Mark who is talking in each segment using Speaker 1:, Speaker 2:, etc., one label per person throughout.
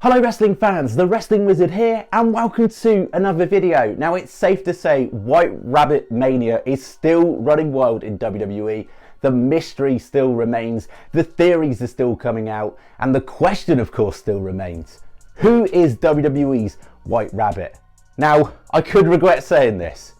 Speaker 1: Hello wrestling fans, the Wrestling Wizard here and welcome to another video. Now it's safe to say White Rabbit Mania is still running wild in WWE. The mystery still remains, the theories are still coming out, and the question of course still remains. Who is WWE's White Rabbit? Now, I could regret saying this.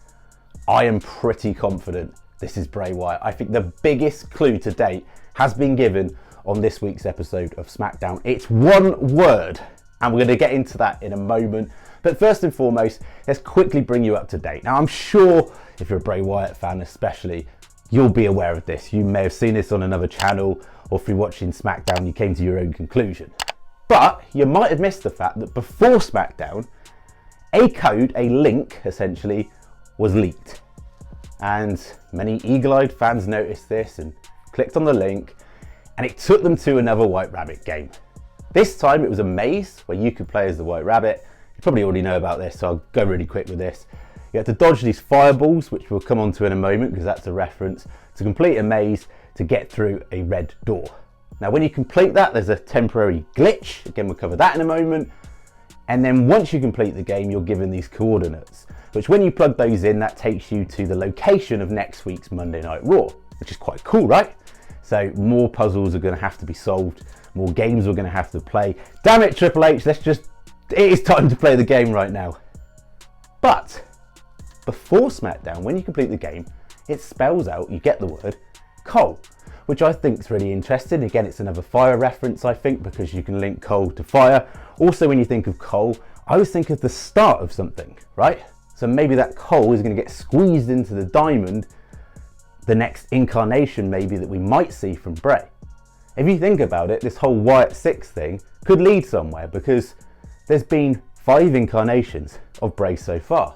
Speaker 1: I am pretty confident this is Bray Wyatt. I think the biggest clue to date has been given on this week's episode of SmackDown. It's one word, and we're going to get into that in a moment. But first and foremost, let's quickly bring you up to date. Now, I'm sure if you're a Bray Wyatt fan especially, you'll be aware of this. You may have seen this on another channel, or through watching SmackDown, you came to your own conclusion. But you might have missed the fact that before SmackDown, a code, a link essentially, was leaked. And many eagle-eyed fans noticed this and clicked on the link, and it took them to another White Rabbit game. This time it was a maze where you could play as the White Rabbit. You probably already know about this, so I'll go really quick with this. You have to dodge these fireballs, which we'll come on to in a moment because that's a reference, to complete a maze to get through a red door. Now when you complete that, there's a temporary glitch. Again, we'll cover that in a moment. And then once you complete the game, you're given these coordinates, which when you plug those in, that takes you to the location of next week's Monday Night Raw, which is quite cool, right? So more puzzles are going to have to be solved, more games we're going to have to play. Damn it, Triple H, it is time to play the game right now. But before SmackDown, when you complete the game, it spells out, you get the word Cole, which I think is really interesting. Again, it's another fire reference, I think, because you can link coal to fire. Also, when you think of coal, I always think of the start of something, right? So maybe that coal is going to get squeezed into the diamond, the next incarnation maybe that we might see from Bray. If you think about it, this whole Wyatt 6 thing could lead somewhere because there's been 5 incarnations of Bray so far.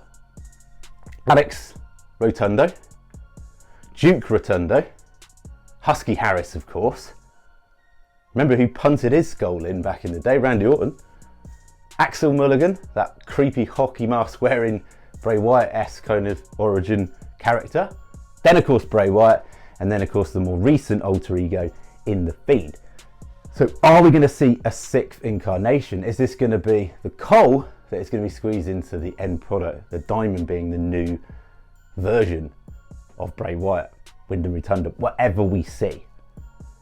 Speaker 1: Alex Rotundo, Duke Rotundo, Husky Harris of course. Remember who punted his skull in back in the day? Randy Orton. Axel Mulligan, that creepy hockey mask wearing Bray Wyatt-esque kind of origin character. Then of course Bray Wyatt, and then of course the more recent alter ego in The Fiend. So are we going to see a 6th incarnation? Is this going to be the coal that is going to be squeezed into the end product, the diamond being the new version of Bray Wyatt, Wyndham Rotunda, whatever we see?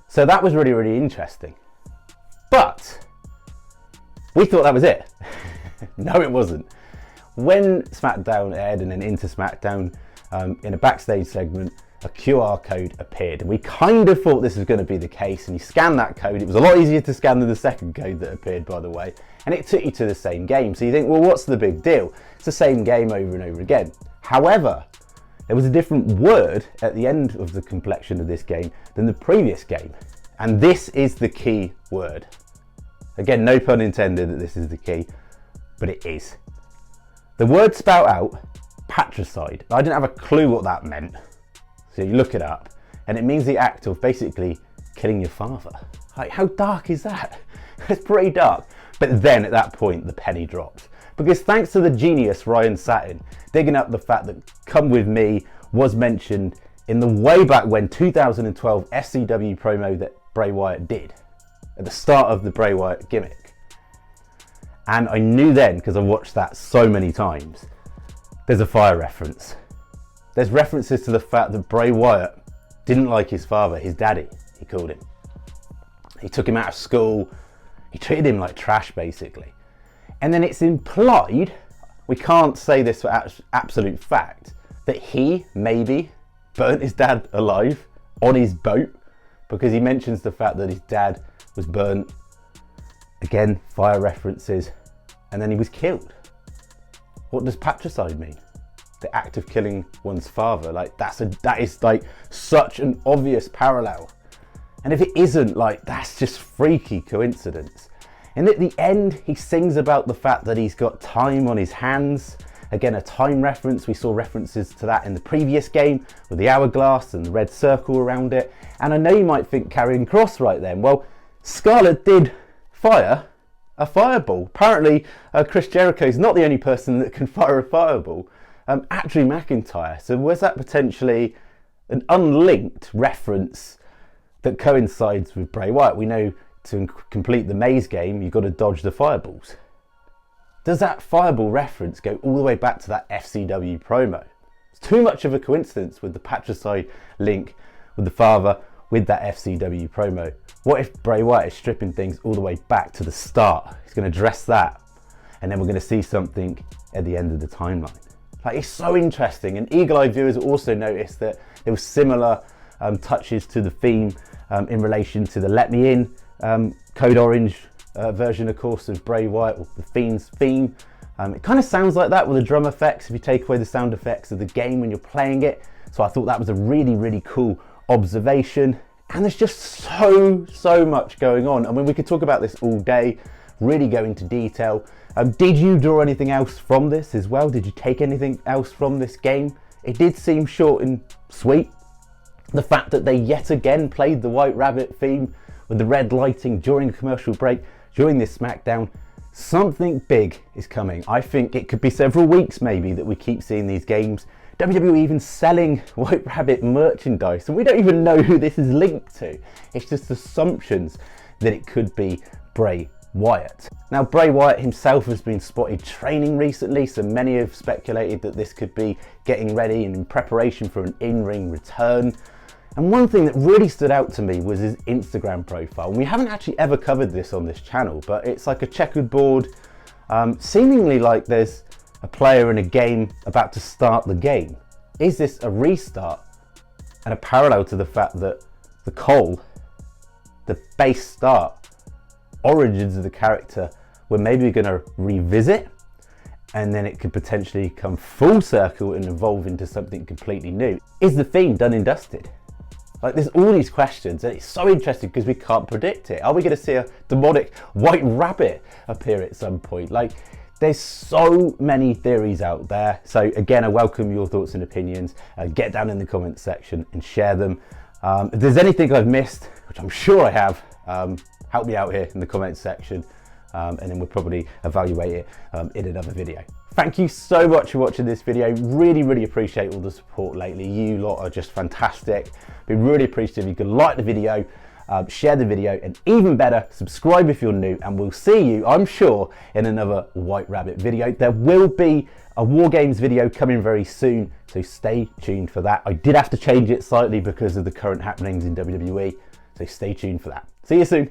Speaker 1: So that was really, really interesting. But we thought that was it. No, it wasn't. When SmackDown aired and then into SmackDown, in a backstage segment, a QR code appeared. And we kind of thought this was going to be the case. And you scan that code. It was a lot easier to scan than the second code that appeared, by the way. And it took you to the same game. So you think, well, what's the big deal? It's the same game over and over again. However, there was a different word at the end of the completion of this game than the previous game. And this is the key word. Again, no pun intended that this is the key, but it is. The word spout out, patricide. I didn't have a clue what that meant. So you look it up, and it means the act of basically killing your father. Like, how dark is that? It's pretty dark. But then at that point, the penny dropped. Because thanks to the genius Ryan Satin, digging up the fact that Come With Me was mentioned in the way back when 2012 SCW promo that Bray Wyatt did at the start of the Bray Wyatt gimmick. And I knew then, because I watched that so many times, there's a fire reference. There's references to the fact that Bray Wyatt didn't like his father, his daddy, he called him. He took him out of school. He treated him like trash, basically. And then it's implied, we can't say this for absolute fact, that he maybe burnt his dad alive on his boat, because he mentions the fact that his dad was burnt. Again, fire references. And then he was killed. What does patricide mean? The act of killing one's father. Like, that is like such an obvious parallel. And if it isn't, like, that's just freaky coincidence. And at the end, he sings about the fact that he's got time on his hands. Again, a time reference. We saw references to that in the previous game with the hourglass and the red circle around it. And I know you might think Karrion Kross right then. Well, Scarlett did fire a fireball. Apparently, Chris Jericho is not the only person that can fire a fireball. Drew McIntyre. So was that potentially an unlinked reference that coincides with Bray Wyatt? We know to complete the maze game, you've got to dodge the fireballs. Does that fireball reference go all the way back to that FCW promo? It's too much of a coincidence with the patricide link with the father with that FCW promo. What if Bray Wyatt is stripping things all the way back to the start? He's going to address that, and then we're going to see something at the end of the timeline. Like, it's so interesting, and eagle-eyed viewers also noticed that there were similar touches to the theme in relation to the Let Me In Code Orange version, of course, of Bray Wyatt, or the Fiend's theme. It kind of sounds like that with the drum effects if you take away the sound effects of the game when you're playing it. So I thought that was a really, really cool observation. And there's just so much going on. I mean, we could talk about this all day, really go into detail. Did you draw anything else from this as well? Did you take anything else from this game? It did seem short and sweet. The fact that they yet again played the White Rabbit theme with the red lighting during a commercial break, during this SmackDown. Something big is coming. I think it could be several weeks maybe that we keep seeing these games. WWE even selling White Rabbit merchandise, and we don't even know who this is linked to. It's just assumptions that it could be Bray Wyatt. Now, Bray Wyatt himself has been spotted training recently, so many have speculated that this could be getting ready and in preparation for an in-ring return. And one thing that really stood out to me was his Instagram profile. And we haven't actually ever covered this on this channel, but it's like a checkered board, seemingly like there's a player in a game about to start the game. Is this a restart and a parallel to the fact that the Cole, the base start, origins of the character, we're maybe going to revisit, and then it could potentially come full circle and evolve into something completely new? Is the theme done and dusted? Like, there's all these questions, and it's so interesting because we can't predict it. Are we going to see a demonic white rabbit appear at some point? Like, there's so many theories out there. So again, I welcome your thoughts and opinions. Get down in the comments section and share them. If there's anything I've missed, which I'm sure I have, help me out here in the comments section, and then we'll probably evaluate it in another video. Thank you so much for watching this video. Really appreciate all the support lately. You lot are just fantastic. Be really appreciative if you could like the video, share the video, and even better, subscribe if you're new, and we'll see you, I'm sure, in another White Rabbit video. There will be a War Games video coming very soon, so stay tuned for that. I did have to change it slightly because of the current happenings in WWE, so stay tuned for that. See you soon.